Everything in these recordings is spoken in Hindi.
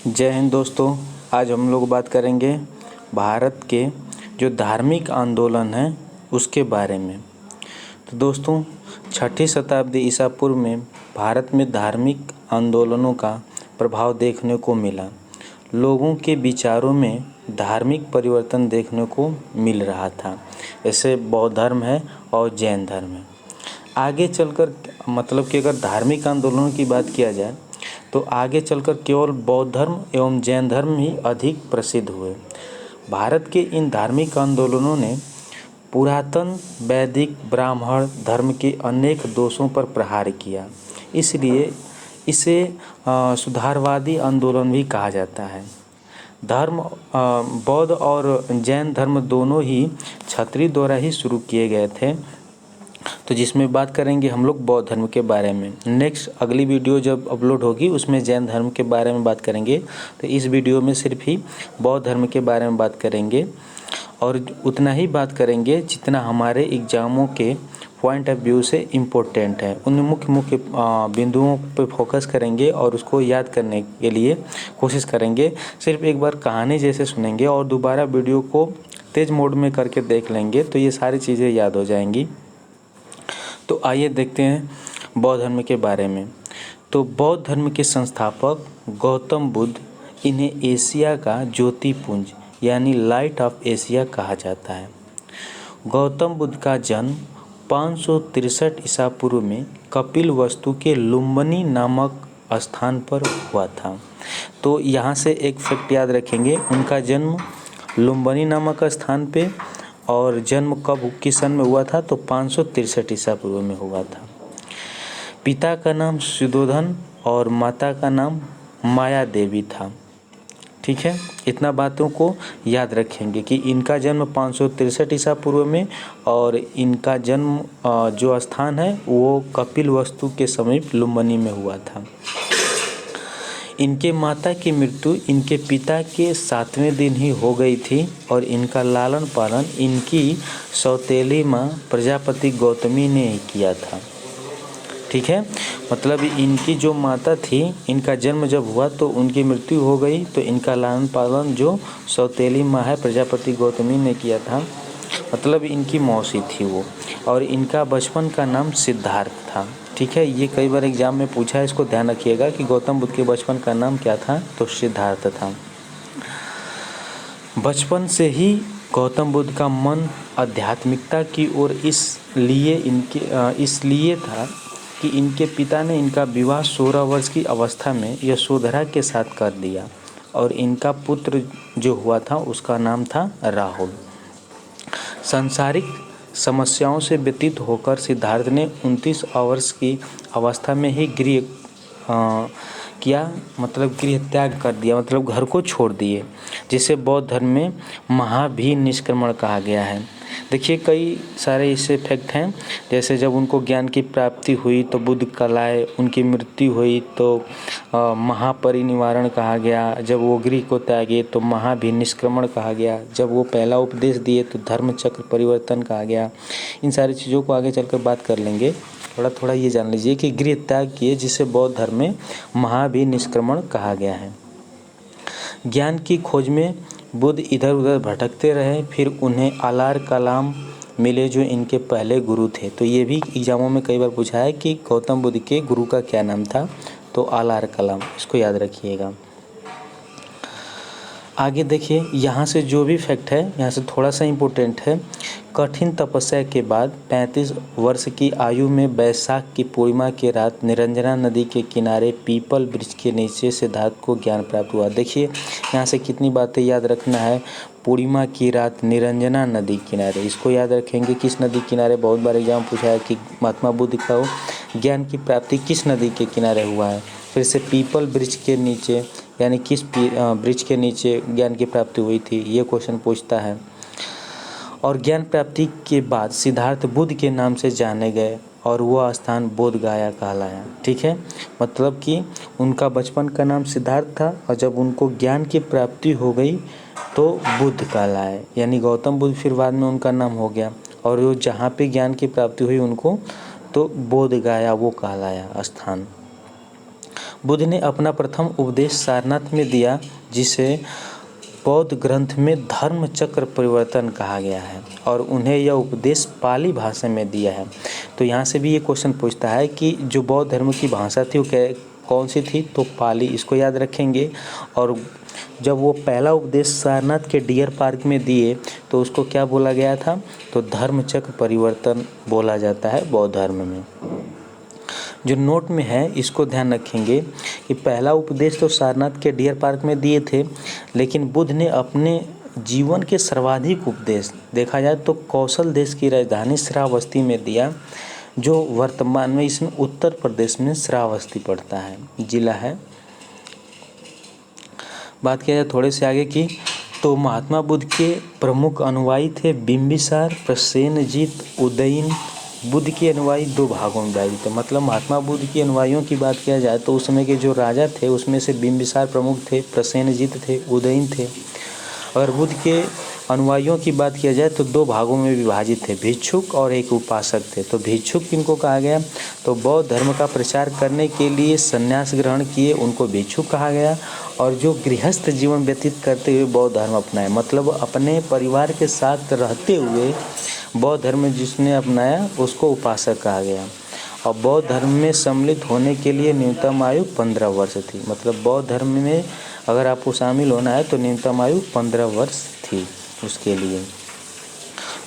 जय हिंद दोस्तों। आज हम लोग बात करेंगे भारत के जो धार्मिक आंदोलन हैं उसके बारे में। तो दोस्तों, छठी शताब्दी ईसा पूर्व में भारत में धार्मिक आंदोलनों का प्रभाव देखने को मिला। लोगों के विचारों में धार्मिक परिवर्तन देखने को मिल रहा था। ऐसे बौद्ध धर्म है और जैन धर्म है। आगे चलकर मतलब कि अगर धार्मिक आंदोलनों की बात किया जाए तो आगे चलकर केवल बौद्ध धर्म एवं जैन धर्म ही अधिक प्रसिद्ध हुए। भारत के इन धार्मिक आंदोलनों ने पुरातन वैदिक ब्राह्मण धर्म के अनेक दोषों पर प्रहार किया, इसलिए इसे सुधारवादी आंदोलन भी कहा जाता है। बौद्ध और जैन धर्म दोनों ही क्षत्रिय द्वारा ही शुरू किए गए थे। तो जिसमें बात करेंगे हम लोग बौद्ध धर्म के बारे में। नेक्स्ट अगली वीडियो जब अपलोड होगी उसमें जैन धर्म के बारे में बात करेंगे। तो इस वीडियो में सिर्फ ही बौद्ध धर्म के बारे में बात करेंगे और उतना ही बात करेंगे जितना हमारे एग्ज़ामों के पॉइंट ऑफ व्यू से इम्पोर्टेंट है। उन मुख्य बिंदुओं पर फोकस करेंगे और उसको याद करने के लिए कोशिश करेंगे। सिर्फ एक बार कहानी जैसे सुनेंगे और दोबारा वीडियो को तेज़ मोड में करके देख लेंगे तो ये सारी चीज़ें याद हो जाएंगी। तो आइए देखते हैं बौद्ध धर्म के बारे में। तो बौद्ध धर्म के संस्थापक गौतम बुद्ध, इन्हें एशिया का ज्योतिपुंज यानी लाइट ऑफ एशिया कहा जाता है। गौतम बुद्ध का जन्म 563 ईसा पूर्व में कपिलवस्तु के लुम्बिनी नामक स्थान पर हुआ था। तो यहाँ से एक फैक्ट याद रखेंगे, उनका जन्म लुम्बिनी नामक स्थान पे और जन्म कब किस सन में हुआ था तो 563 ईसा पूर्व में हुआ था। पिता का नाम सुद्धोधन और माता का नाम माया देवी था। ठीक है, इतना बातों को याद रखेंगे कि इनका जन्म 563 ईसा पूर्व में और इनका जन्म जो स्थान है वो कपिलवस्तु के समीप लुम्बिनी में हुआ था। इनके माता की मृत्यु इनके पिता के 7वें दिन ही हो गई थी और इनका लालन पालन इनकी सौतेली माँ प्रजापति गौतमी ने ही किया था। ठीक है, मतलब इनकी जो माता थी, इनका जन्म जब हुआ तो उनकी मृत्यु हो गई, तो इनका लालन पालन जो सौतेली माँ है प्रजापति गौतमी ने किया था, मतलब इनकी मौसी थी वो। और इनका बचपन का नाम सिद्धार्थ था। ठीक है, ये कई बार एग्जाम में पूछा है, इसको ध्यान रखिएगा कि गौतम बुद्ध के बचपन का नाम क्या था तो सिद्धार्थ था। बचपन से ही गौतम बुद्ध का मन आध्यात्मिकता की ओर इसलिए था कि इनके पिता ने इनका विवाह 16 वर्ष की अवस्था में यशोधरा के साथ कर दिया और इनका पुत्र जो हुआ था उसका नाम था राहुल। सांसारिक समस्याओं से व्यतीत होकर सिद्धार्थ ने 29 वर्ष की अवस्था में ही गृह त्याग कर दिया, मतलब घर को छोड़ दिए, जिसे बौद्ध धर्म में महाभिनिष्क्रमण कहा गया है। देखिए, कई सारे इससे फैक्ट हैं, जैसे जब उनको ज्ञान की प्राप्ति हुई तो बुद्ध कलाए, उनकी मृत्यु हुई तो महापरिनिर्वाण कहा गया, जब वो गृह को त्यागे तो महाभिनिष्क्रमण कहा गया, जब वो पहला उपदेश दिए तो धर्म चक्र परिवर्तन कहा गया। इन सारी चीज़ों को आगे चलकर बात कर लेंगे। थोड़ा थोड़ा ये जान लीजिए कि गृह त्याग किए, जिसे बौद्ध धर्म में महाभिनिष्क्रमण कहा गया है। ज्ञान की खोज में बुद्ध इधर उधर भटकते रहे, फिर उन्हें अलार कलाम मिले जो इनके पहले गुरु थे। तो ये भी एग्जामों में कई बार पूछा है कि गौतम बुद्ध के गुरु का क्या नाम था, तो अलार कलाम, इसको याद रखिएगा। आगे देखिए, यहाँ से जो भी फैक्ट है यहाँ से थोड़ा सा इम्पोर्टेंट है। कठिन तपस्या के बाद 35 वर्ष की आयु में वैशाख की पूर्णिमा की रात निरंजना नदी के किनारे पीपल वृक्ष के नीचे सिद्धार्थ को ज्ञान प्राप्त हुआ। देखिए, यहाँ से कितनी बातें याद रखना है। पूर्णिमा की रात निरंजना नदी किनारे, इसको याद रखेंगे। किस नदी किनारे, बहुत बार एग्जाम पूछा है कि महात्मा बुद्ध का ज्ञान की प्राप्ति किस नदी के किनारे हुआ है। फिर से पीपल वृक्ष के नीचे, यानी किस वृक्ष के नीचे ज्ञान की प्राप्ति हुई थी, ये क्वेश्चन पूछता है। और ज्ञान प्राप्ति के बाद सिद्धार्थ बुद्ध के नाम से जाने गए और वह स्थान बोध गया कहलाया। ठीक है, मतलब कि उनका बचपन का नाम सिद्धार्थ था और जब उनको ज्ञान की प्राप्ति हो गई तो बुद्ध कहलाए, यानी गौतम बुद्ध फिर बाद में उनका नाम हो गया। और वो जहाँ पे ज्ञान की प्राप्ति हुई उनको तो बोध गया वो कहलाया स्थान। बुद्ध ने अपना प्रथम उपदेश सारनाथ में दिया, जिसे बौद्ध ग्रंथ में धर्म चक्र परिवर्तन कहा गया है, और उन्हें यह उपदेश पाली भाषा में दिया है। तो यहाँ से भी ये क्वेश्चन पूछता है कि जो बौद्ध धर्म की भाषा थी वो कौन सी थी, तो पाली, इसको याद रखेंगे। और जब वो पहला उपदेश सारनाथ के डियर पार्क में दिए तो उसको क्या बोला गया था, तो धर्म चक्र परिवर्तन बोला जाता है बौद्ध धर्म में। जो नोट में है इसको ध्यान रखेंगे कि पहला उपदेश तो सारनाथ के डियर पार्क में दिए थे, लेकिन बुद्ध ने अपने जीवन के सर्वाधिक उपदेश देखा जाए तो कौशल देश की राजधानी श्रावस्ती में दिया, जो वर्तमान में इसमें उत्तर प्रदेश में श्रावस्ती पड़ता है, जिला है। बात किया जाए थोड़े से आगे की, तो महात्मा बुद्ध के प्रमुख अनुयायी थे बिंबिसार, प्रसेनजीत, उदयन। बुद्ध के अनुयायी दो भागों में विभाजित थे। मतलब महात्मा बुद्ध के अनुयायियों की बात किया जाए तो उस समय के जो राजा थे उसमें से बिंबिसार प्रमुख थे, प्रसेनजीत थे, उदयन थे। अगर बुद्ध के अनुयायियों की बात किया जाए तो दो भागों में विभाजित थे, भिक्षुक और एक उपासक थे। तो भिक्षुक किनको कहा गया, तो बौद्ध धर्म का प्रचार करने के लिए संन्यास ग्रहण किए उनको भिक्षुक कहा गया, और जो गृहस्थ जीवन व्यतीत करते हुए बौद्ध धर्म अपनाए, मतलब अपने परिवार के साथ रहते हुए बौद्ध धर्म जिसने अपनाया उसको उपासक कहा गया। और बौद्ध धर्म में सम्मिलित होने के लिए न्यूनतम आयु 15 वर्ष थी। मतलब बौद्ध धर्म में अगर आपको शामिल होना है तो न्यूनतम आयु 15 वर्ष थी उसके लिए।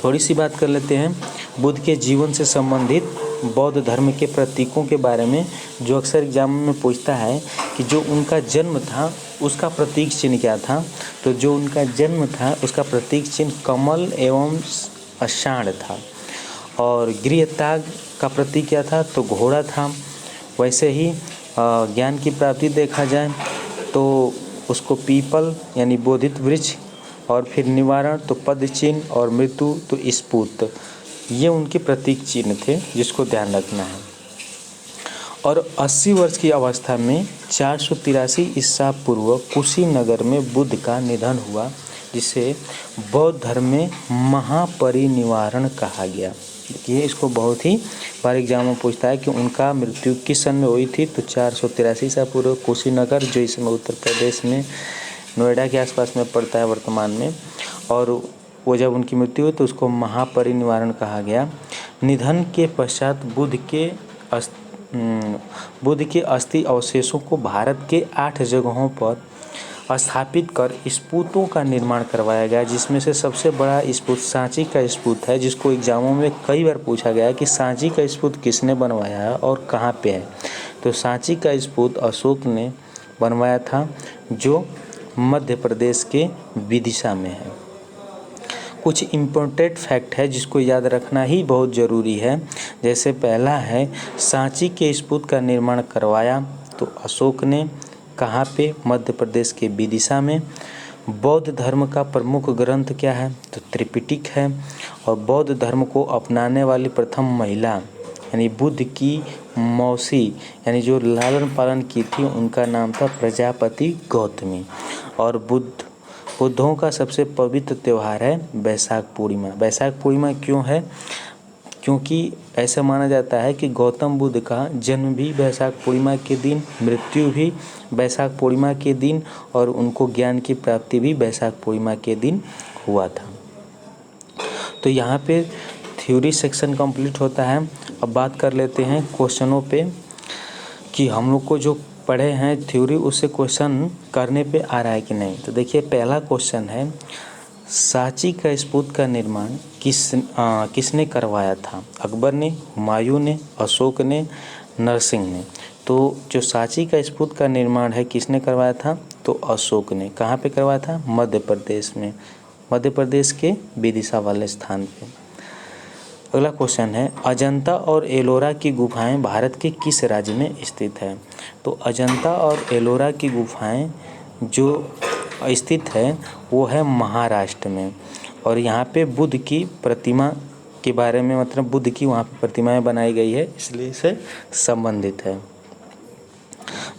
थोड़ी सी बात कर लेते हैं बुद्ध के जीवन से संबंधित बौद्ध धर्म के प्रतीकों के बारे में, जो अक्सर एग्जाम में पूछता है कि जो उनका जन्म था उसका प्रतीक चिन्ह क्या था। तो जो उनका जन्म था उसका प्रतीक चिन्ह कमल एवं अषाढ़ था। और गृहत्याग का प्रतीक क्या था, तो घोड़ा था। वैसे ही ज्ञान की प्राप्ति देखा जाए तो उसको पीपल यानी बोधित वृक्ष, और फिर निवारण तो पद चिन्ह, और मृत्यु तो स्फूर्त। ये उनके प्रतीक चिन्ह थे जिसको ध्यान रखना है। और 80 वर्ष की अवस्था में 483 ईसा पूर्व कुशीनगर में बुद्ध का निधन हुआ, जिसे बौद्ध धर्म में महापरिनिर्वाण कहा गया। देखिए इसको बहुत ही बार एग्जाम में पूछता है कि उनका मृत्यु किस सन में हुई थी, तो 483 ईसा पूर्व कुशीनगर, जो इसमें उत्तर प्रदेश में नोएडा के आसपास में पड़ता है वर्तमान में। और वो जब उनकी मृत्यु हुई तो उसको महापरिनिर्वाण कहा गया। निधन के पश्चात बुद्ध के अस्थि अवशेषों को भारत के 8 जगहों पर स्थापित कर स्पूतों का निर्माण करवाया गया, जिसमें से सबसे बड़ा स्पूत सांची का स्पूत है, जिसको एग्जामों में कई बार पूछा गया है कि सांची का स्पूत किसने बनवाया है और कहाँ पे है। तो सांची का स्पूत अशोक ने बनवाया था, जो मध्य प्रदेश के विदिशा में है। कुछ इम्पोर्टेंट फैक्ट है जिसको याद रखना ही बहुत ज़रूरी है। जैसे पहला है, सांची के स्पूत का निर्माण करवाया तो अशोक ने, कहाँ पे, मध्य प्रदेश के विदिशा में। बौद्ध धर्म का प्रमुख ग्रंथ क्या है, तो त्रिपिटक है। और बौद्ध धर्म को अपनाने वाली प्रथम महिला यानी बुद्ध की मौसी यानी जो लालन पालन की थी उनका नाम था प्रजापति गौतमी। और बुद्धों का सबसे पवित्र त्यौहार है बैसाख पूर्णिमा। बैसाख पूर्णिमा क्यों है, क्योंकि ऐसा माना जाता है कि गौतम बुद्ध का जन्म भी बैसाख पूर्णिमा के दिन, मृत्यु भी बैसाख पूर्णिमा के दिन, और उनको ज्ञान की प्राप्ति भी बैसाख पूर्णिमा के दिन हुआ था। तो यहाँ पे थ्योरी सेक्शन कंप्लीट होता है। अब बात कर लेते हैं क्वेश्चनों पे कि हम लोग को जो पढ़े हैं थ्योरी उससे क्वेश्चन करने पे आ रहा है कि नहीं। तो देखिए पहला क्वेश्चन है, सांची का स्पूत का निर्माण किसने करवाया था। अकबर ने, हुमायूं ने, अशोक ने, नरसिंह ने। तो जो सांची का स्पूत का निर्माण है किसने करवाया था, तो अशोक ने। कहाँ पे करवाया था, मध्य प्रदेश में, मध्य प्रदेश के विदिशा वाले स्थान पे। अगला क्वेश्चन है, अजंता और एलोरा की गुफाएं भारत के किस राज्य में स्थित है। तो अजंता और एलोरा की गुफाएं जो स्थित है वो है महाराष्ट्र में। और यहाँ पे बुद्ध की प्रतिमा के बारे में, मतलब बुद्ध की वहाँ पे प्रतिमाएं बनाई गई है, इसलिए इसे संबंधित है।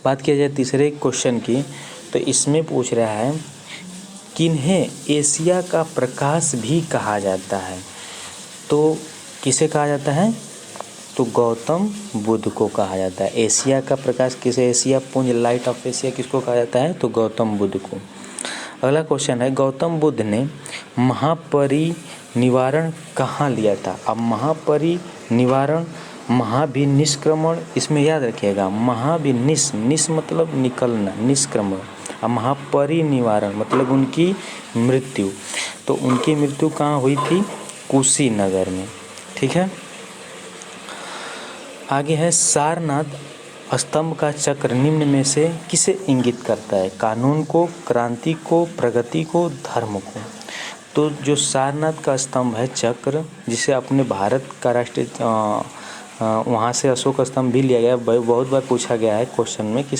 बात किया जाए तीसरे क्वेश्चन की, तो इसमें पूछ रहा है किन्हें एशिया का प्रकाश भी कहा जाता है। तो किसे कहा जाता है, तो गौतम बुद्ध को कहा जाता है। एशिया का प्रकाश किसे, एशिया पुंज, लाइट ऑफ एशिया किसको कहा जाता है, तो गौतम बुद्ध को। अगला क्वेश्चन है, गौतम बुद्ध ने महापरिनिर्वाण कहाँ लिया था। अब महापरिनिर्वाण, महाभिनिष्क्रमण, इसमें याद रखिएगा निस मतलब निकलना, निष्क्रमण, और महापरिनिर्वाण मतलब उनकी मृत्यु। तो उनकी मृत्यु कहाँ हुई थी, कुशीनगर में। ठीक है, आगे है सारनाथ स्तंभ का चक्र निम्न में से किसे इंगित करता है, कानून को, क्रांति को, प्रगति को, धर्म को। तो जो सारनाथ का स्तंभ है चक्र, जिसे अपने भारत का राष्ट्रीय वहाँ से अशोक स्तंभ भी लिया गया, बहुत बार पूछा गया है क्वेश्चन में कि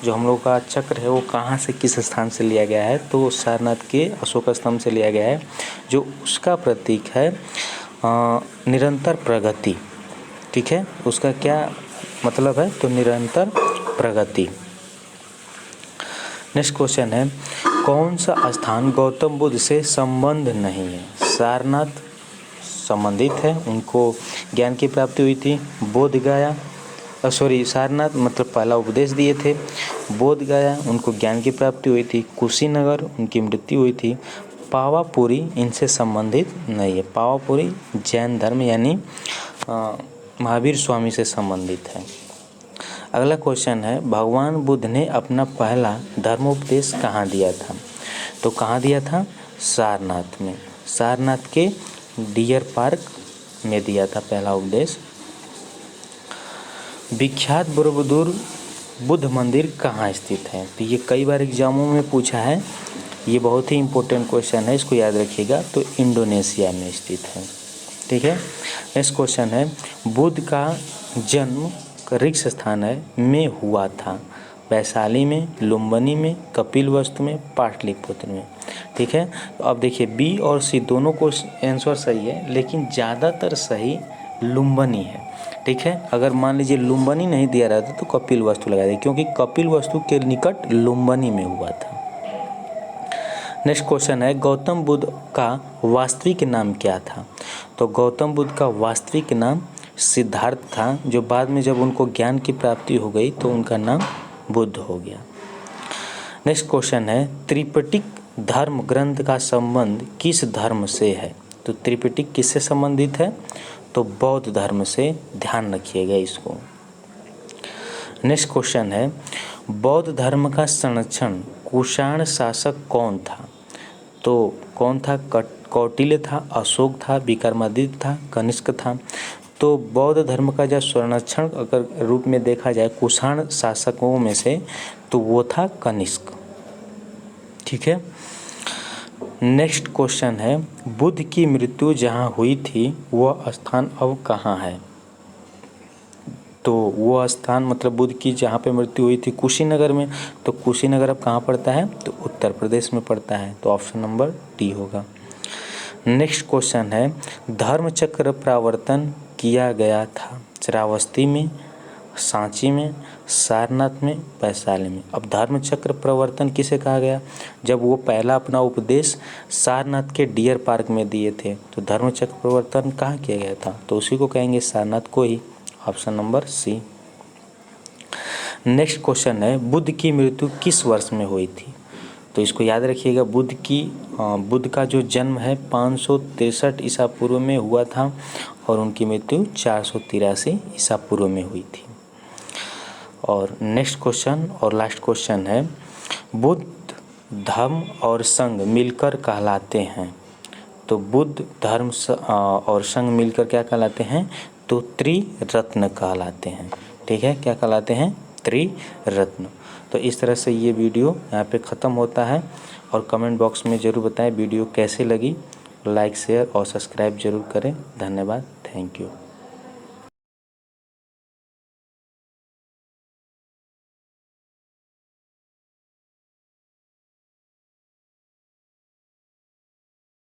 जो हम लोग का चक्र है वो कहाँ से, किस स्थान से लिया गया है, तो सारनाथ के अशोक स्तंभ से लिया गया है, जो उसका प्रतीक है निरंतर प्रगति। ठीक है, उसका क्या मतलब है, तो निरंतर प्रगति। नेक्स्ट क्वेश्चन है, कौन सा स्थान गौतम बुद्ध से संबंध नहीं है। सारनाथ संबंधित है, उनको ज्ञान की प्राप्ति हुई थी। बोध गया, सारनाथ मतलब पहला उपदेश दिए थे। बोध गया, उनको ज्ञान की प्राप्ति हुई थी। कुशीनगर, उनकी मृत्यु हुई थी। पावापुरी इनसे संबंधित नहीं है। पावापुरी जैन धर्म यानी महावीर स्वामी से संबंधित है। अगला क्वेश्चन है, भगवान बुद्ध ने अपना पहला धर्मोपदेश कहाँ दिया था। तो कहाँ दिया था, सारनाथ में, सारनाथ के डियर पार्क में दिया था पहला उपदेश। विख्यात बरोबदूर बुद्ध मंदिर कहाँ स्थित है। तो ये कई बार एग्जामों में पूछा है, ये बहुत ही इम्पोर्टेंट क्वेश्चन है, इसको याद रखिएगा। तो इंडोनेशिया में स्थित है। ठीक है, नेक्स्ट क्वेश्चन है, बुद्ध का जन्म ऋक्ष स्थान है में हुआ था। वैशाली में, लुम्बिनी में, कपिलवस्तु में, पाटलिपुत्र में। ठीक है, तो अब देखिए बी और सी दोनों को आंसर सही है, लेकिन ज़्यादातर सही लुम्बिनी है। ठीक है, अगर मान लीजिए लुम्बिनी नहीं दिया रहता तो कपिलवस्तु लगा दें, क्योंकि कपिलवस्तु के निकट लुम्बिनी में हुआ था। नेक्स्ट क्वेश्चन है, गौतम बुद्ध का वास्तविक नाम क्या था। तो गौतम बुद्ध का वास्तविक नाम सिद्धार्थ था, जो बाद में जब उनको ज्ञान की प्राप्ति हो गई तो उनका नाम बुद्ध हो गया। नेक्स्ट क्वेश्चन है, त्रिपिटक धर्म ग्रंथ का संबंध किस धर्म से है। तो त्रिपिटक किससे संबंधित है, तो बौद्ध धर्म से, ध्यान रखिएगा इसको। नेक्स्ट क्वेश्चन है, बौद्ध धर्म का संरक्षण कुषाण शासक कौन था। तो कौन था, कौटिल्य था, अशोक था, विक्रमादित्य था, कनिष्क था। तो बौद्ध धर्म का जब संरक्षण अगर रूप में देखा जाए कुषाण शासकों में से, तो वो था कनिष्क। ठीक है, नेक्स्ट क्वेश्चन है, बुद्ध की मृत्यु जहाँ हुई थी वह स्थान अब कहाँ है। तो वो स्थान मतलब बुद्ध की जहाँ पे मृत्यु हुई थी कुशीनगर में। तो कुशीनगर अब कहाँ पड़ता है, तो उत्तर प्रदेश में पड़ता है। तो ऑप्शन नंबर डी होगा। नेक्स्ट क्वेश्चन है, धर्मचक्र प्रवर्तन किया गया था श्रावस्ती में, सांची में, सारनाथ में, वैशाली में। अब धर्मचक्र प्रवर्तन किसे कहा गया, जब वो पहला अपना उपदेश सारनाथ के डियर पार्क में दिए थे। तो धर्मचक्र प्रवर्तन कहाँ किया गया था, तो उसी को कहेंगे सारनाथ को ही। Option number C. Next question है, बुद्ध की मृत्यु किस वर्ष में हुई थी। तो इसको याद रखिएगा, बुद्ध का जो जन्म है 563 ईसा पूर्व में हुआ था और उनकी मृत्यु 483 ईसा पूर्व में हुई थी। और नेक्स्ट क्वेश्चन और लास्ट क्वेश्चन है, बुद्ध धर्म और संघ मिलकर कहलाते हैं। तो बुद्ध धर्म और संघ मिलकर क्या कहलाते हैं, तो त्रिरत्न कहलाते हैं। ठीक है, क्या कहलाते हैं, त्रिरत्न। तो इस तरह से ये वीडियो यहाँ पे ख़त्म होता है। और कमेंट बॉक्स में ज़रूर बताएं वीडियो कैसे लगी। लाइक, शेयर और सब्सक्राइब जरूर करें। धन्यवाद, थैंक यू।